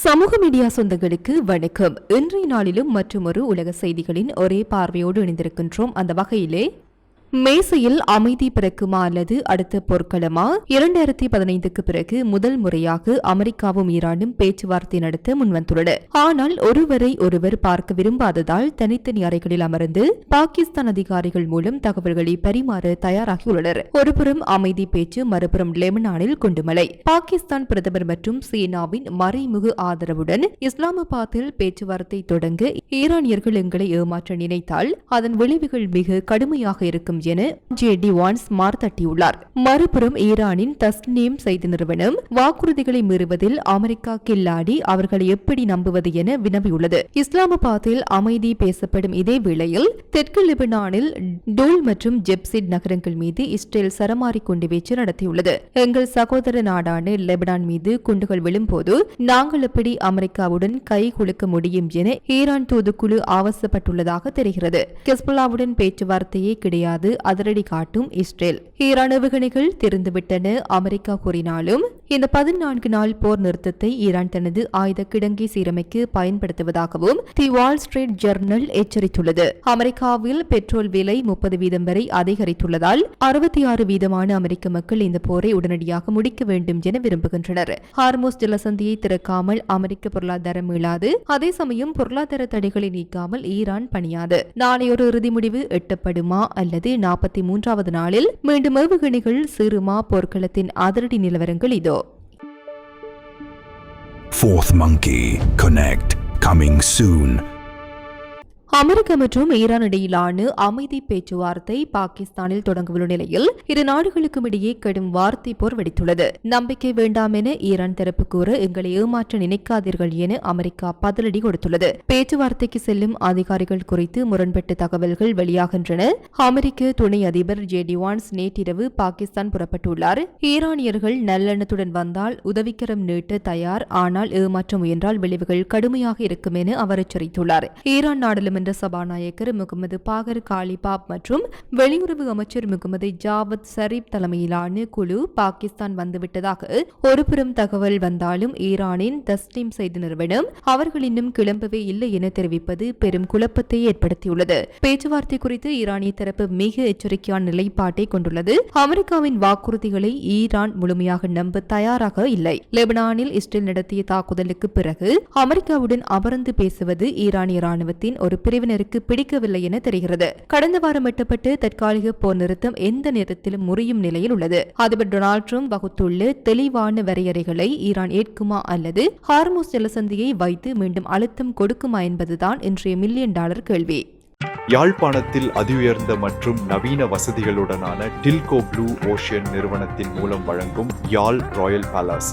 சமூக மீடியா சொந்தங்களுக்கு வணக்கம். இன்றைய நாளிலும் மற்றொரு உலக செய்திகளின் ஒரே பார்வையோடு இணைந்திருக்கின்றோம். அந்த வகையிலே மேசையில் அமைதி பிறக்குமா அல்லது அடுத்த போர்க்களமா? 2015க்கு பிறகு முதல் முறையாக அமெரிக்காவும் ஈரானும் பேச்சுவார்த்தை நடத்த முன்வந்துள்ளன. ஆனால் ஒருவரை ஒருவர் பார்க்க விரும்பாததால் தனித்தனி அறைகளில் அமர்ந்து பாகிஸ்தான் அதிகாரிகள் மூலம் தகவல்களை பரிமாற தயாராகியுள்ளனர். ஒருபுறம் அமைதி பேச்சு, மறுபுறம் லெபனானில் குண்டுமலை. பாகிஸ்தான் பிரதமர் மற்றும் சீனாவின் மறைமுக ஆதரவுடன் இஸ்லாமாபாத்தில் பேச்சுவார்த்தை தொடங்க ஈரானியர்கள் எங்களை ஏமாற்ற நினைத்தால் அதன் விளைவுகள் மிக கடுமையாக இருக்கும் என ஜேடி வான்ஸ் மார்த்தட்டியுள்ளார். மறுபுறம் ஈரானின் தஸ்னீம் செய்தி நிறுவனம் வாக்குறுதிகளை மீறுவதில் அமெரிக்கா கில்லாடி அவர்களை எப்படி நம்புவது என வினவியுள்ளது. இஸ்லாமாபாத்தில் அமைதி பேசப்படும் இதே வேளையில் தெற்கு லெபனானில் டூல் மற்றும் ஜெப்சிட் நகரங்கள் மீது இஸ்ரேல் சரமாரி குண்டுவீச்சு நடத்தியுள்ளது. எங்கள் சகோதர நாடான லெபனான் மீது குண்டுகள் விழும்போது நாங்கள் எப்படி அமெரிக்காவுடன் கை குலுக்க முடியும் என ஈரான் தூதுக்குழு ஆவசப்பட்டுள்ளதாக தெரிகிறது. ஹெஸ்புல்லாவுடன் பேச்சுவார்த்தையே கிடையாது, அதிரடி காட்டும் இஸ்ரேல். ஈரான் ஏவுகணைகள் திறந்துவிட்டன அமெரிக்கா கூறினாலும் இந்த 14 நாள் போர் நிறுத்தத்தை ஈரான் தனது ஆயுத கிடங்கை சீரமைக்க பயன்படுத்துவதாகவும் தி வால் ஸ்ட்ரீட் ஜர்னல் எச்சரித்துள்ளது. அமெரிக்காவில் பெட்ரோல் விலை 30% வரை அதிகரித்துள்ளதால் 66% அமெரிக்க மக்கள் இந்த போரை உடனடியாக முடிக்க வேண்டும் என விரும்புகின்றனர். ஹார்மோஸ் ஜலசந்தியை திறக்காமல் அமெரிக்க பொருளாதாரம் மீளாது, அதே சமயம் பொருளாதார தடைகளை நீக்காமல் ஈரான் பணியாது. நாளை ஒரு இறுதி முடிவு எட்டப்படுமா அல்லது 43வது நாளில் மீண்டும் ஏவுகணைகள் சிறுமா? போர்க்களத்தின் அதிரடி நிலவரங்கள் இதோ. Fourth Monkey Connect coming soon. America மற்றும் ஈரான் இடையிலான அமைதி பேச்சுவார்த்தை பாகிஸ்தானில் தொடங்கவுள்ள நிலையில் இரு நாடுகளுக்கும் இடையே கடும் வார்த்தை போர் வெடித்துள்ளது. நம்பிக்கை வேண்டாம் என ஈரான் தரப்பு கூற எங்களை ஏமாற்ற நினைக்காதீர்கள் என அமெரிக்கா பதிலடி கொடுத்துள்ளது. பேச்சுவார்த்தைக்கு செல்லும் அதிகாரிகள் குறித்து முரண்பட்ட தகவல்கள் வெளியாகின்றன. அமெரிக்க துணை அதிபர் ஜேடி வான்ஸ் நேற்றிரவு பாகிஸ்தான் புறப்பட்டுள்ளார். ஈரானியர்கள் நல்லெண்ணத்துடன் வந்தால் உதவிக்கரம் நீட்ட தயார், ஆனால் ஏமாற்ற முயன்றால் விளைவுகள் கடுமையாக இருக்கும் என அவர் எச்சரித்துள்ளார். ஈரான் நாடாளுமன்ற சபாநாயகர் முகமது பாகர் காலிபாப் மற்றும் வெளியுறவு அமைச்சர் முகமது ஜாவத் சரீப் தலைமையிலான குழு பாகிஸ்தான் வந்துவிட்டதாக ஒருபுறம் தகவல் வந்தாலும் ஈரானின் தஸ்னீம் செய்தி நிறுவனம் அவர்கள் இன்னும் கிளம்பவே இல்லை என தெரிவிப்பது பெரும் குழப்பத்தை ஏற்படுத்தியுள்ளது. பேச்சுவார்த்தை குறித்து ஈரானிய தரப்பு மிக எச்சரிக்கையான நிலைப்பாட்டை கொண்டுள்ளது. அமெரிக்காவின் வாக்குறுதிகளை ஈரான் முழுமையாக நம்ப தயாராக இல்லை. லெபனானில் இஸ்ரேல் நடத்திய தாக்குதலுக்கு பிறகு அமெரிக்காவுடன் அமர்ந்து பேசுவது ஈரானிய ராணுவத்தின் ஒரு பிரிவினருக்கு பிடிக்கவில்லை என தெரிகிறது. கடந்த வாரம் எட்டப்பட்ட தற்காலிக போர் நிறுத்தம் எந்த நேரத்திலும் முறியும் நிலையில் உள்ளது. அதிபர் டொனால்ட் ட்ரம்ப் வகுத்துள்ள தெளிவான வரையறைகளை ஈரான் ஏற்குமா அல்லது ஹார்மோஸ் ஜலசந்தியை வைத்து மீண்டும் அழுத்தம் கொடுக்குமா என்பதுதான் இன்றைய $1 மில்லியன் கேள்வி. யாழ்ப்பாணத்தில் அதிஉயர்ந்த மற்றும் நவீன வசதிகளுடனான டில்கோ ப்ளூ ஓஷன் நிறுவனத்தின் மூலம் வழங்கும் யாழ் ராயல் பேலஸ்.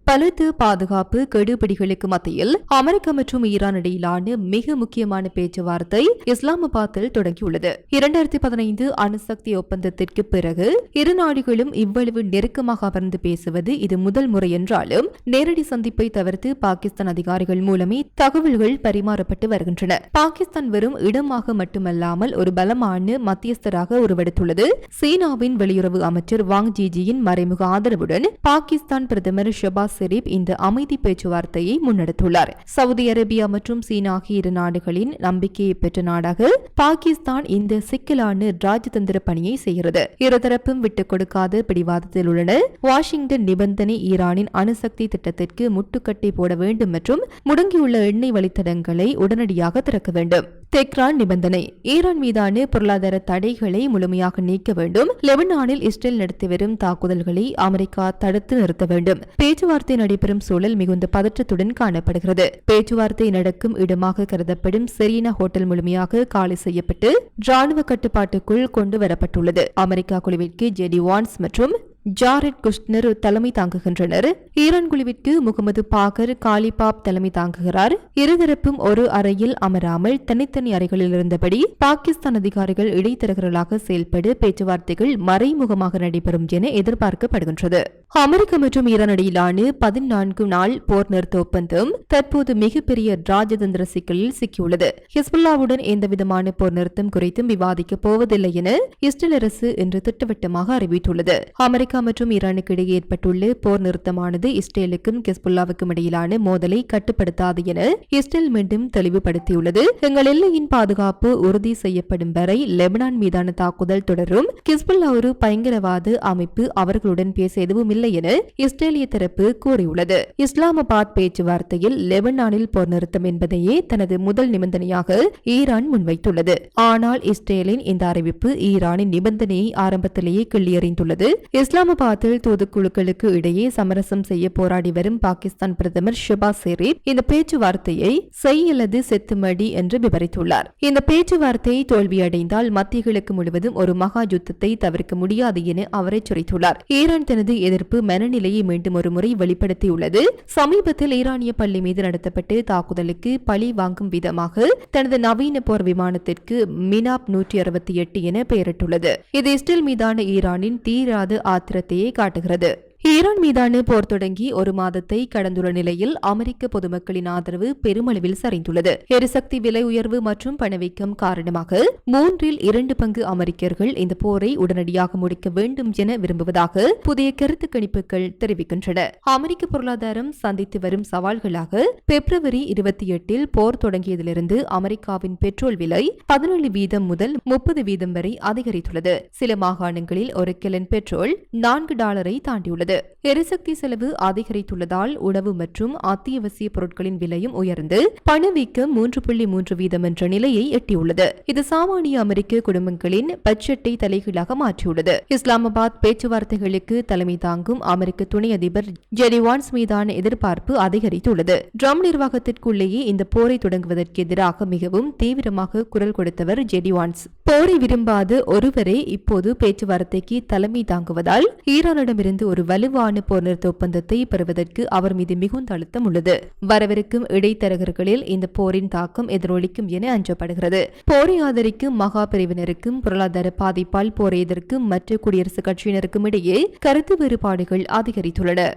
பலத்த பாதுகாப்பு கெடுபிடிகளுக்கு மத்தியில் அமெரிக்கா மற்றும் ஈரான் இடையிலான மிக முக்கியமான பேச்சுவார்த்தை இஸ்லாமாபாத்தில் தொடங்கியுள்ளது. 2015 அணுசக்தி ஒப்பந்தத்திற்கு பிறகு இரு நாடுகளும் இவ்வளவு நெருக்கமாக அமர்ந்து பேசுவது இது முதல் முறை என்றாலும் நேரடி சந்திப்பை தவிர்த்து பாகிஸ்தான் அதிகாரிகள் மூலமே தகவல்கள் பரிமாறப்பட்டு வருகின்றன. பாகிஸ்தான் வெறும் இடமாக மட்டுமல்லாமல் ஒரு பலமான மத்தியஸ்தராக உருவெடுத்துள்ளது. சீனாவின் வெளியுறவு அமைச்சர் வாங் ஜியின் மறைமுக ஆதரவுடன் பாகிஸ்தான் பிரதமர் ஷபாஸ் ஷெரீப் இந்த அமைதி பேச்சுவார்த்தையை முன்னெடுத்துள்ளார். சவுதி அரேபியா மற்றும் சீனா ஆகிய இரு நாடுகளின் நம்பிக்கையை பெற்ற நாடாக பாகிஸ்தான் இந்த சிக்கலான ராஜதந்திர பணியை செய்கிறது. இருதரப்பும் விட்டுக் கொடுக்காத பிடிவாதத்தில் உள்ளன. வாஷிங்டன் நிபந்தனை ஈரானின் அணுசக்தி திட்டத்திற்கு முட்டுக்கட்டை போட வேண்டும் மற்றும் முடங்கியுள்ள எண்ணெய் வழித்தடங்களை உடனடியாக திறக்க வேண்டும். தெஹ்ரான் நிபந்தனை ஈரான் மீதான பொருளாதார தடைகளை முழுமையாக நீக்க வேண்டும். லெபனானில் இஸ்ரேல் நடத்தி வரும் தாக்குதல்களை அமெரிக்கா தடுத்து நிறுத்த வேண்டும். பேச்சுவார்த்தை நடைபெறும் சூழல் மிகுந்த பதற்றத்துடன் காணப்படுகிறது. பேச்சுவார்த்தை நடக்கும் இடமாக கருதப்படும் செரீனா ஹோட்டல் முழுமையாக காலி செய்யப்பட்டு ராணுவ கட்டுப்பாட்டுக்குள் கொண்டு வரப்பட்டுள்ளது. அமெரிக்கா குழுவிற்கு ஜேடி வான்ஸ் மற்றும் ஜாரெட் குஷ்னர் தலைமை தாங்குகின்றனர். ஈரான் குழுவிற்கு முகமது பாகர் காலிபாப் தலைமை தாங்குகிறார். இருதரப்பும் ஒரு அறையில் அமராமல் தனித்தனி அறைகளில் இருந்தபடி பாகிஸ்தான் அதிகாரிகள் இடைத்தரகர்களாக செயல்பட பேச்சுவார்த்தைகள் மறைமுகமாக நடைபெறும் என எதிர்பார்க்கப்படுகின்றது. அமெரிக்கா மற்றும் ஈரான் இடையிலான 14 நாள் போர் நிறுத்த ஒப்பந்தம் தற்போது மிகப்பெரிய ராஜதந்திர சிக்கலில் சிக்கியுள்ளது. ஹிஸ்புல்லாவுடன் எந்தவிதமான போர் நிறுத்தம் குறித்தும் விவாதிக்கப் போவதில்லை என இஸ்ரேல் அரசு இன்று திட்டவட்டமாக அறிவித்துள்ளது. அமெரிக்க அமெரிக்கா மற்றும் ஈரானுக்கு இடையே ஏற்பட்டுள்ள போர் நிறுத்தமானது இஸ்ரேலுக்கும் ஹெஸ்புல்லாவுக்கும் இடையிலான மோதலை கட்டுப்படுத்தாது என இஸ்ரேல் மீண்டும் தெளிவுபடுத்தியுள்ளது. எங்கள் எல்லையின் பாதுகாப்பு உறுதி செய்யப்படும் வரை லெபனான் மீதான தாக்குதல் தொடரும். ஹிஸ்புல்லா ஒரு பயங்கரவாத அமைப்பு, அவர்களுடன் பேச எதுவும் இல்லை என இஸ்ரேலிய தரப்பு கூறியுள்ளது. இஸ்லாமாபாத் பேச்சுவார்த்தையில் லெபனானில் போர் நிறுத்தம் என்பதையே தனது முதல் நிபந்தனையாக ஈரான் முன்வைத்துள்ளது. ஆனால் இஸ்ரேலின் இந்த அறிவிப்பு ஈரானின் நிபந்தனையை ஆரம்பத்திலேயே கிள்ளியறிந்துள்ளது. இஸ்லாமாபாத்தில் தூதுக்குழுக்களுக்கு இடையே சமரசம் செய்ய போராடி வரும் பாகிஸ்தான் பிரதமர் ஷெபாஸ் ஷெரீப் இந்த பேச்சுவார்த்தையை செய்யலது செத்துமடி என்று விவரித்துள்ளார். இந்த பேச்சுவார்த்தை தோல்வியடைந்தால் மத்திய கிழக்கு முழுவதும் ஒரு மகா யுத்தத்தை தவிர்க்க முடியாது என அவர் எச்சரித்துள்ளார். ஈரான் தனது எதிர்ப்பு மனநிலையை மீண்டும் ஒரு முறை வெளிப்படுத்தியுள்ளது. சமீபத்தில் ஈரானிய பள்ளி மீது நடத்தப்பட்ட தாக்குதலுக்கு பழி வாங்கும் விதமாக தனது நவீன போர் விமானத்திற்கு மினாப் 168 என பெயரிட்டுள்ளது. இது இஸ்ரேல் மீதான ஈரானின் தீராத ஆத்திரத்தையே காட்டுகிறது. ஈரான் மீதான போர் தொடங்கி ஒரு மாதத்தை கடந்துள்ள நிலையில் அமெரிக்க பொதுமக்களின் ஆதரவு பெருமளவில் சரிந்துள்ளது. எரிசக்தி விலை உயர்வு மற்றும் பணவீக்கம் காரணமாக 2/3 பங்கு அமெரிக்கர்கள் இந்த போரை உடனடியாக முடிக்க வேண்டும் என விரும்புவதாக புதிய கருத்து கணிப்புகள் தெரிவிக்கின்றன. அமெரிக்க பொருளாதாரம் சந்தித்து வரும் சவால்களாக பிப்ரவரி 28 போர் தொடங்கியதிலிருந்து அமெரிக்காவின் பெட்ரோல் விலை 17% முதல் 30% வரை அதிகரித்துள்ளது. சில மாகாணங்களில் ஒரு கிலன் பெட்ரோல் $4 தாண்டியுள்ளது. எரிசக்தி செலவு அதிகரித்துள்ளதால் உணவு மற்றும் அத்தியாவசிய பொருட்களின் விலையும் உயர்ந்து பணவீக்கம் 3.3% என்ற நிலையை எட்டியுள்ளது. இது சாமானிய அமெரிக்க குடும்பங்களின் பட்ஜெட்டை தலைகீழாக மாற்றியுள்ளது. இஸ்லாமாபாத் பேச்சுவார்த்தைகளுக்கு தலைமை தாங்கும் அமெரிக்க துணை அதிபர் ஜெடி வான்ஸ் மீதான எதிர்பார்ப்பு அதிகரித்துள்ளது. ட்ரம்ப் நிர்வாகத்திற்குள்ளேயே இந்த போரை தொடங்குவதற்கு எதிராக மிகவும் தீவிரமாக குரல் கொடுத்தவர் ஜெடி வான்ஸ். போரை விரும்பாத ஒருவரே இப்போது பேச்சுவார்த்தைக்கு தலைமை தாங்குவதால் ஈரானிடமிருந்து ஒரு வலுவான போர் நிறுத்த ஒப்பந்தத்தை பெறுவதற்கு அவர் மீது மிகுந்த அழுத்தம் உள்ளது. வரவிருக்கும் இடைத்தரகர்களில் இந்த போரின் தாக்கம் எதிரொலிக்கும் என அஞ்சப்படுகிறது. போரை ஆதரிக்கும் மகா பிரிவினருக்கும் பொருளாதார பாதிப்பால் போரை எதிர்க்கும் மற்ற குடியரசுக் கட்சியினருக்கும் இடையே கருத்து வேறுபாடுகள் அதிகரித்துள்ளன.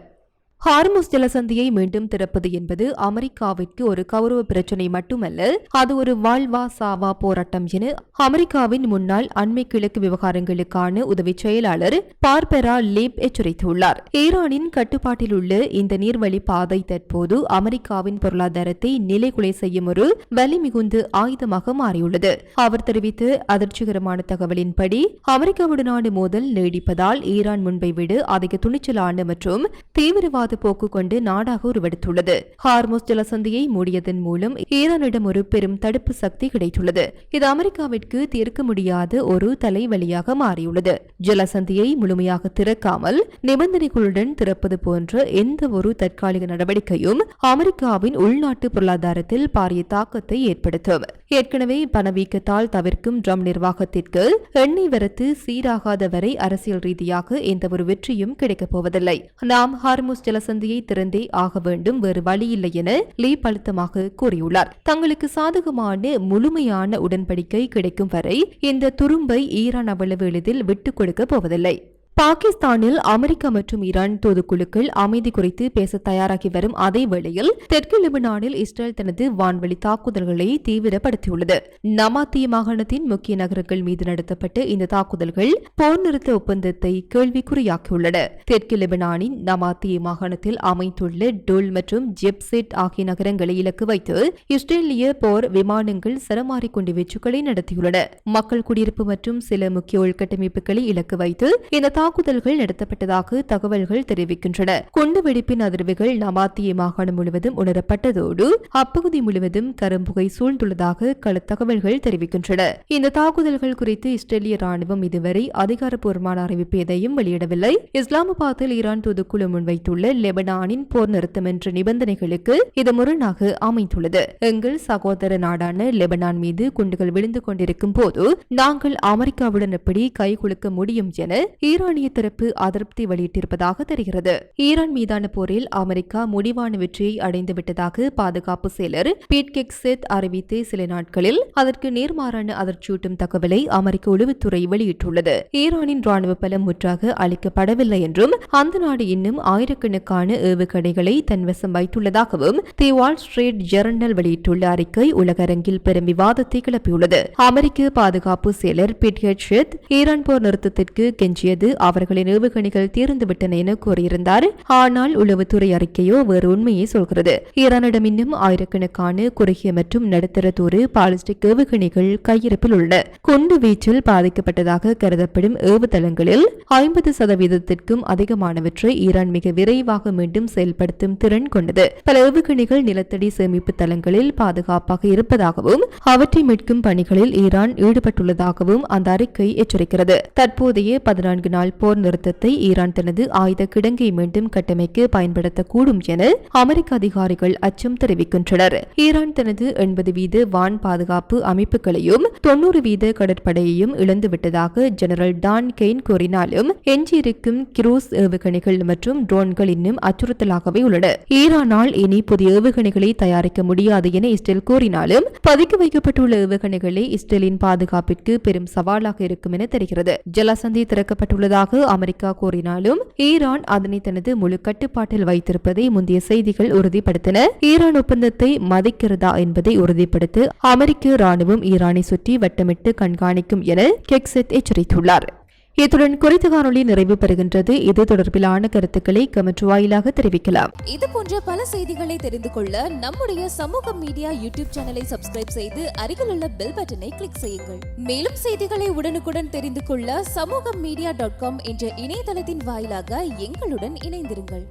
ஹார்முஸ் ஜலசந்தியை மீண்டும் திறப்பது என்பது அமெரிக்காவிற்கு ஒரு கௌரவ பிரச்சினை மட்டுமல்ல, அது ஒரு வாழ்வா சாவா போராட்டம் என அமெரிக்காவின் முன்னாள் அண்மை கிழக்கு விவகாரங்களுக்கான உதவி செயலாளர் பார்பரா லீப் எச்சரித்துள்ளார். ஈரானின் கட்டுப்பாட்டில் உள்ள இந்த நீர்வழி பாதை தற்போது அமெரிக்காவின் பொருளாதாரத்தை நிலைகுலை செய்யும் ஒரு வலி மிகுந்த ஆயுதமாக மாறியுள்ளது. அவர் தெரிவித்த அதிர்ச்சிகரமான தகவலின்படி அமெரிக்காவுடனான மோதல் நீடிப்பதால் ஈரான் முன்பை விட அதிக துணிச்சலான மற்றும் தீவிரவாத போக்கு கொண்டு நாடாக உருவெடுத்துள்ளது. ஹார்முஸ் ஜலசந்தியை மூடியதன் மூலம் ஈரானிடம் ஒரு பெரும் தடுப்பு சக்தி கிடைத்துள்ளது. இது அமெரிக்காவிற்கு தீர்க்க முடியாத ஒரு தலைவலியாக மாறியுள்ளது. ஜலசந்தியை முழுமையாக திறக்காமல் நிபந்தனைகளுடன் திறப்பது போன்ற எந்த ஒரு தற்காலிக நடவடிக்கையும் அமெரிக்காவின் உள்நாட்டு பொருளாதாரத்தில் பாரிய தாக்கத்தை ஏற்படுத்தும். ஏற்கனவே பணவீக்கத்தால் தவிர்க்கும் ட்ரம்ப் நிர்வாகத்திற்கு எண்ணெய் வரத்து சீராகாத வரை அரசியல் ரீதியாக எந்த ஒரு வெற்றியும் கிடைக்கப் போவதில்லை. நாம் ஹார்முஸ் ஜலசந்தியை திறந்தே ஆக வேண்டும், வேறு வழியில்லை என லீப் அழுத்தமாக கூறியுள்ளார். தங்களுக்கு சாதகமான முழுமையான உடன்படிக்கை கிடைக்கும் வரை இந்த துரும்பை ஈரான் அவ்வளவு எளிதில் விட்டுக் கொடுக்க போவதில்லை. பாகிஸ்தானில் அமெரிக்கா மற்றும் ஈரான் தூதுக்குழுக்கள் அமைதி குறித்து பேச தயாராகி வரும் அதே வேளையில் தெற்கு லெபனானில் இஸ்ரேல் தனது வான்வழி தாக்குதல்களை தீவிரப்படுத்தியுள்ளது. நமாத்திய மாகாணத்தின் முக்கிய நகரங்கள் மீது நடத்தப்பட்ட இந்த தாக்குதல்கள் போர் நிறுத்த ஒப்பந்தத்தை கேள்விக்குறியாக்கியுள்ளன. தெற்கு லெபனானின் நமாத்திய மாகாணத்தில் அமைந்துள்ள டோல் மற்றும் ஜெப்செட் ஆகிய நகரங்களை இலக்கு வைத்து இஸ்ரேலிய போர் விமானங்கள் சரமாரி குண்டு வீச்சுக்களை நடத்தியுள்ளன. மக்கள் குடியிருப்பு மற்றும் சில முக்கிய உள்கட்டமைப்புகளை இலக்கு வைத்து இந்த தாக்குதல்கள் நடத்தப்பட்டதாக தகவல்கள் தெரிவிக்கின்றன. குண்டுவெடிப்பின் அதிர்வுகள் நமாத்திய மாகாணம் முழுவதும் உணரப்பட்டதோடு அப்பகுதி முழுவதும் கரும்புகை சூழ்ந்துள்ளதாக கள தகவல்கள் தெரிவிக்கின்றன. இந்த தாக்குதல்கள் குறித்து இஸ்ரேலிய ராணுவம் இதுவரை அதிகாரப்பூர்வமான அறிவிப்பு எதையும் வெளியிடவில்லை. இஸ்லாமாபாத்தில் ஈரான் தூதுக்குழு முன்வைத்துள்ள லெபனானின் போர் நிறுத்தம் என்ற நிபந்தனைகளுக்கு இது முரணாக அமைந்துள்ளது. எங்கள் சகோதர நாடான லெபனான் மீது குண்டுகள் விழுந்து கொண்டிருக்கும் போது நாங்கள் அமெரிக்காவுடன் எப்படி கைகுலுக்க முடியும் என ஈரானிய தரப்பு அதிருப்தி வெளியிட்டிருப்பதாக தெரிகிறது. ஈரான் மீதான போரில் அமெரிக்கா முடிவான வெற்றியை அடைந்துவிட்டதாக பாதுகாப்பு செயலர் பீட் ஹெக்ஸெத் அறிவித்த சில நாட்களில் அதற்கு நேர்மாறான அதிர்ச்சியூட்டும் தகவலை அமெரிக்க உளவுத்துறை வெளியிட்டுள்ளது. ஈரானின் ராணுவ பலம் முற்றாக அளிக்கப்படவில்லை என்றும் அந்த நாடு இன்னும் ஆயிரக்கணக்கான ஏவுகணைகளை தன்வசம் வைத்துள்ளதாகவும் தி வால் ஸ்ட்ரீட் ஜெர்னல் வெளியிட்டுள்ள அறிக்கை உலகரங்கில் பெரும் விவாதத்தை கிளப்பியுள்ளது. அமெரிக்க பாதுகாப்பு செயலர் பீட் ஹெக்ஸெத் ஈரான் போர் நிறுத்தத்திற்கு கெஞ்சியது அவர்களின் ஏவுகணைகள் தீர்ந்துவிட்டன என கூறியிருந்தார். ஆனால் உளவுத்துறை அறிக்கையோ வேறு உண்மையை சொல்கிறது. ஈரானிடம் இன்னும் ஆயிரக்கணக்கான குறுகிய மற்றும் நடுத்தர தூர பாலிஸ்டிக் ஏவுகணைகள் கையிருப்பில் உள்ளன. குண்டு வீச்சில் பாதிக்கப்பட்டதாக கருதப்படும் ஏவுதளங்களில் 50% அதிகமானவற்றை ஈரான் மிக விரைவாக மீண்டும் செயல்படுத்தும் திறன் கொண்டது. பல ஏவுகணைகள் நிலத்தடி சேமிப்பு தளங்களில் பாதுகாப்பாக இருப்பதாகவும் அவற்றை மீட்கும் பணிகளில் ஈரான் ஈடுபட்டுள்ளதாகவும் அந்த அறிக்கை எச்சரிக்கிறது. தற்போதைய 14 நாள் போர் நிறுத்தத்தை ஈரான் தனது ஆயுத கிடங்கை மீண்டும் கட்டமைக்க பயன்படுத்தக்கூடும் என அமெரிக்க அதிகாரிகள் அச்சம் தெரிவிக்கின்றனர். ஈரான் தனது 80% வான் பாதுகாப்பு அமைப்புகளையும் 90% கடற்படையையும் இழந்துவிட்டதாக ஜெனரல் டான் கெயின் கூறினாலும் எஞ்சியிருக்கும் கிரூஸ் ஏவுகணைகள் மற்றும் ட்ரோன்கள் இன்னும் அச்சுறுத்தலாகவே உள்ளன. ஈரானால் இனி புதிய ஏவுகணைகளை தயாரிக்க முடியாது என இஸ்ரேல் கூறினாலும் பதுக்கி வைக்கப்பட்டுள்ள ஏவுகணைகளை இஸ்ரேலின் பாதுகாப்பிற்கு பெரும் சவாலாக இருக்கும் என தெரிகிறது. ஜலசந்தி திறக்கப்பட்டுள்ளதாக அமெரிக்கா கூறினாலும் ஈரான் அதனை தனது முழு கட்டுப்பாட்டில் வைத்திருப்பதை முந்தைய செய்திகள் உறுதிப்படுத்தின. ஈரான் ஒப்பந்தத்தை மதிக்கிறதா என்பதை உறுதிப்படுத்த அமெரிக்க ராணுவம் ஈரானை சுற்றி வட்டமிட்டு கண்காணிக்கும் என கெக்செட் எச்சரித்துள்ளார். இத்துடன் குறித்த காணொலி நிறைவு பெறுகின்றது. இது தொடர்பிலான கருத்துக்களை கமெண்ட் வாயிலாக தெரிவிக்கலாம். இது போன்ற பல செய்திகளை தெரிந்து கொள்ள நம்முடைய சமூக மீடியா யூடியூப் சேனலை சப்ஸ்கிரைப் செய்து அருகிலுள்ள பெல் பட்டனை கிளிக் செய்யுங்கள். மேலும் செய்திகளை உடனுக்குடன் தெரிந்து கொள்ள சமூகமீடியா.com என்ற இணையதளத்தின் வாயிலாக எங்களுடன் இணைந்திருங்கள்.